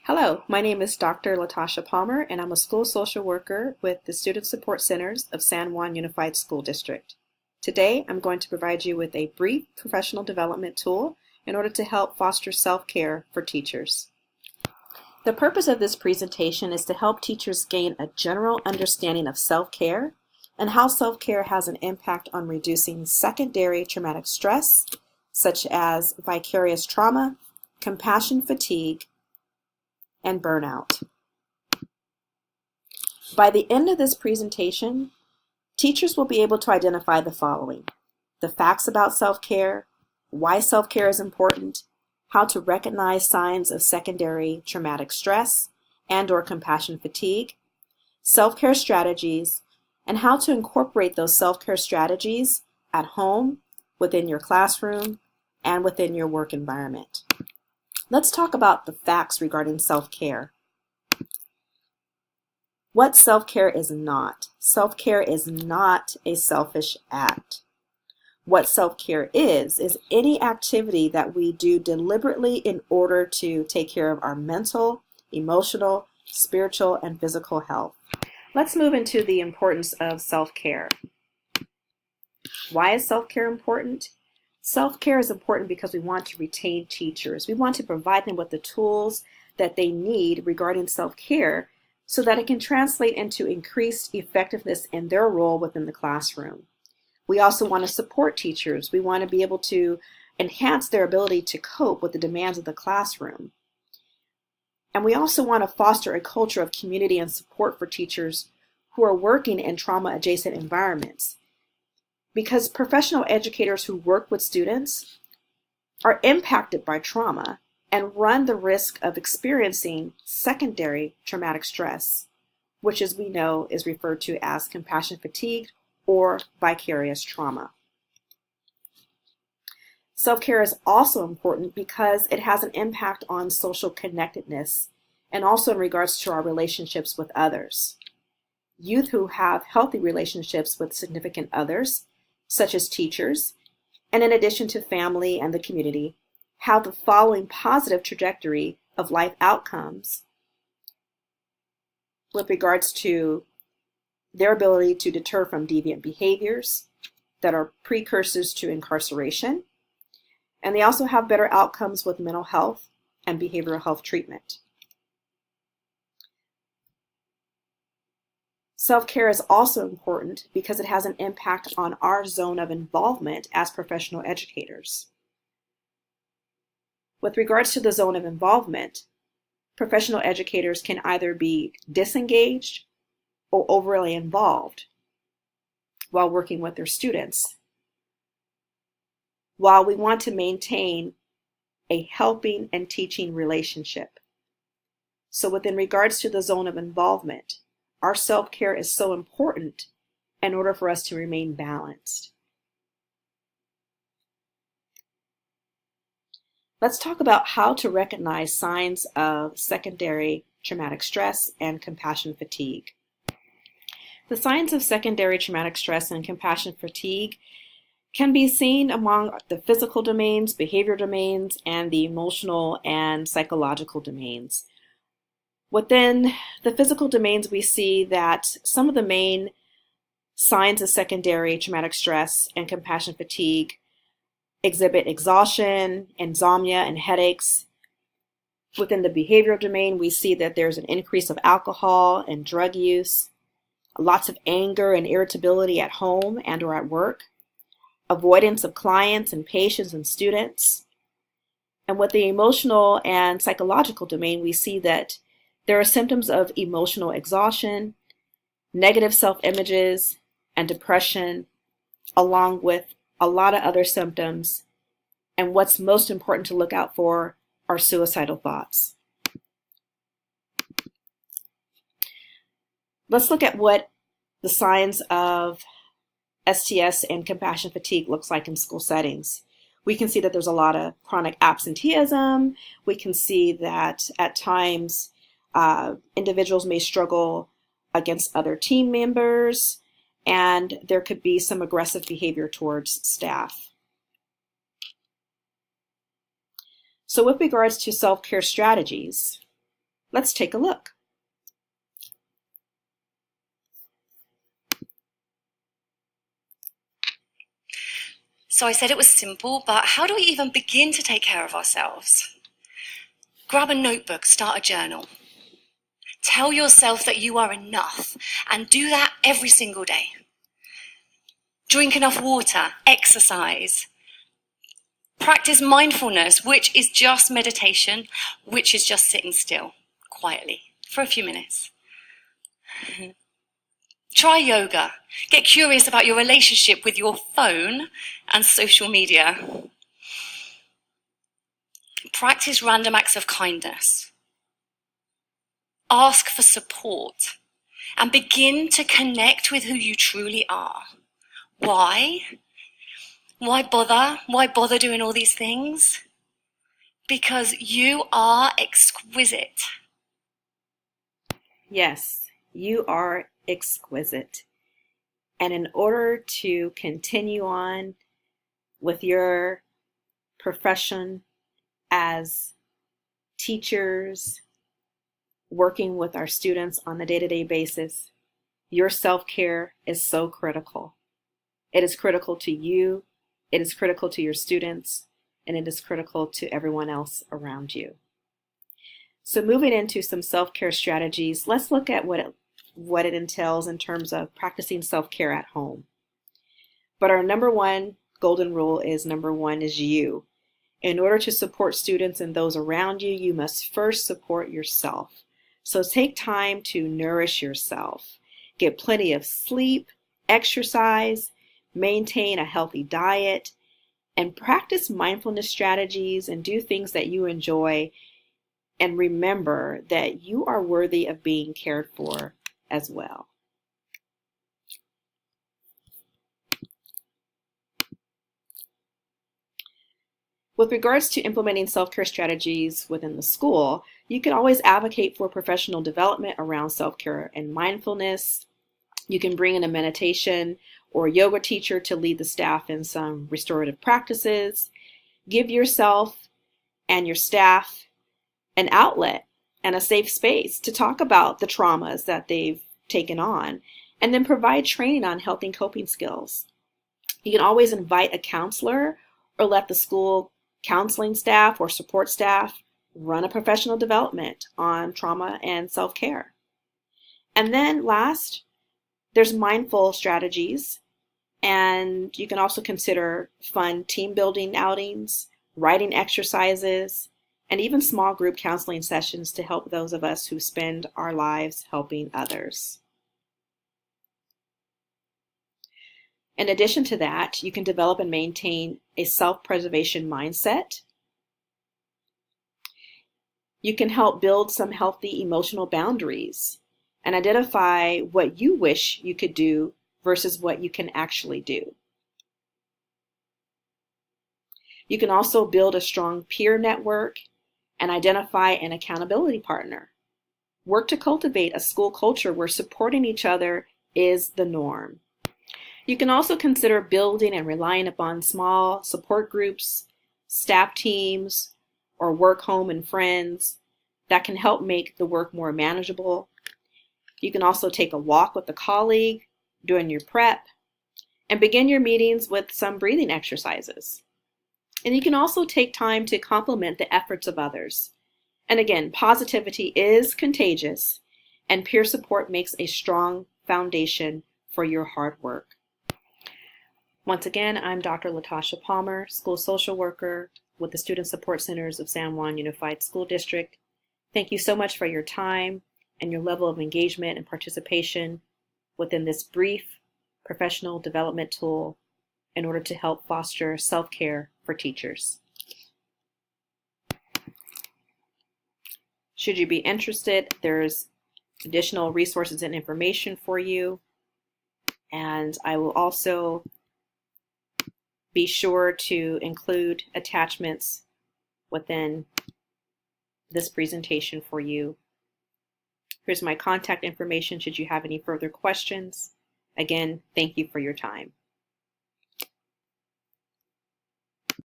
Hello, my name is Dr. Latasha Palmer, and I'm a school social worker with the Student Support Centers of San Juan Unified School District. Today, I'm going to provide you with a brief professional development tool in order to help foster self-care for teachers. The purpose of this presentation is to help teachers gain a general understanding of self-care and how self-care has an impact on reducing secondary traumatic stress, such as vicarious trauma, compassion fatigue, and burnout. By the end of this presentation, teachers will be able to identify the following: the facts about self-care, why self-care is important, how to recognize signs of secondary traumatic stress and/or compassion fatigue, self-care strategies, and how to incorporate those self-care strategies at home, within your classroom, and within your work environment. Let's talk about the facts regarding self-care. What self-care is not. Self-care is not a selfish act. What self-care is any activity that we do deliberately in order to take care of our mental, emotional, spiritual, and physical health. Let's move into the importance of self-care. Why is self-care important? Self-care is important because we want to retain teachers. We want to provide them with the tools that they need regarding self-care so that it can translate into increased effectiveness in their role within the classroom. We also want to support teachers. We want to be able to enhance their ability to cope with the demands of the classroom. And we also want to foster a culture of community and support for teachers who are working in trauma-adjacent environments. Because professional educators who work with students are impacted by trauma and run the risk of experiencing secondary traumatic stress, which, as we know, is referred to as compassion fatigue or vicarious trauma. Self-care is also important because it has an impact on social connectedness and also in regards to our relationships with others. Youth who have healthy relationships with significant others, such as teachers, and in addition to family and the community, have the following positive trajectory of life outcomes with regards to their ability to deter from deviant behaviors that are precursors to incarceration, and they also have better outcomes with mental health and behavioral health treatment. Self-care is also important because it has an impact on our zone of involvement as professional educators. With regards to the zone of involvement, professional educators can either be disengaged or overly involved while working with their students, while we want to maintain a helping and teaching relationship. So within regards to the zone of involvement, our self-care is so important in order for us to remain balanced. Let's talk about how to recognize signs of secondary traumatic stress and compassion fatigue. The signs of secondary traumatic stress and compassion fatigue can be seen among the physical domains, behavior domains, and the emotional and psychological domains. Within the physical domains, we see that some of the main signs of secondary traumatic stress and compassion fatigue exhibit exhaustion, insomnia, and headaches. Within the behavioral domain, we see that there's an increase of alcohol and drug use, lots of anger and irritability at home and or at work, avoidance of clients and patients and students. And with the emotional and psychological domain, we see that there are symptoms of emotional exhaustion, negative self-images, and depression, along with a lot of other symptoms. And what's most important to look out for are suicidal thoughts. Let's look at what the signs of STS and compassion fatigue looks like in school settings. We can see that there's a lot of chronic absenteeism. We can see that at times individuals may struggle against other team members, and there could be some aggressive behavior towards staff. So with regards to self-care strategies, Let's take a look. So I said it was simple, but how do we even begin to take care of ourselves? Grab a notebook, start a journal. Tell yourself that you are enough, and do that every single day. Drink enough water, exercise. Practice mindfulness, which is just meditation, which is just sitting still, quietly, for a few minutes. Try yoga. Get curious about your relationship with your phone and social media. Practice random acts of kindness. Ask for support and begin to connect with who you truly are. Why? Why bother? Why bother doing all these things? Because you are exquisite. Yes, you are exquisite. And in order to continue on with your profession as teachers, working with our students on a day-to-day basis, your self-care is so critical. It is critical to you, it is critical to your students, and it is critical to everyone else around you. So moving into some self-care strategies, let's look at what it entails in terms of practicing self-care at home. But our number one golden rule is number one is you. In order to support students and those around you, you must first support yourself. So take time to nourish yourself. Get plenty of sleep, exercise, maintain a healthy diet, and practice mindfulness strategies and do things that you enjoy. And remember that you are worthy of being cared for as well. With regards to implementing self-care strategies within the school, you can always advocate for professional development around self-care and mindfulness. You can bring in a meditation or yoga teacher to lead the staff in some restorative practices. Give yourself and your staff an outlet and a safe space to talk about the traumas that they've taken on, and then provide training on healthy coping skills. You can always invite a counselor or let the school counseling staff or support staff run a professional development on trauma and self-care. And then last, there's mindful strategies, and you can also consider fun team building outings, writing exercises, and even small group counseling sessions to help those of us who spend our lives helping others. In addition to that, you can develop and maintain a self-preservation mindset. You can help build some healthy emotional boundaries and identify what you wish you could do versus what you can actually do. You can also build a strong peer network and identify an accountability partner. Work to cultivate a school culture where supporting each other is the norm. You can also consider building and relying upon small support groups, staff teams, or work home and friends that can help make the work more manageable. You can also take a walk with a colleague during your prep and begin your meetings with some breathing exercises. And you can also take time to compliment the efforts of others. And again, positivity is contagious, and peer support makes a strong foundation for your hard work. Once again, I'm Dr. Latasha Palmer, school social worker with the Student Support Centers of San Juan Unified School District. Thank you so much for your time and your level of engagement and participation within this brief professional development tool in order to help foster self-care for teachers. Should you be interested, there's additional resources and information for you, and I will also be sure to include attachments within this presentation for you. Here's my contact information should you have any further questions. Again, thank you for your time.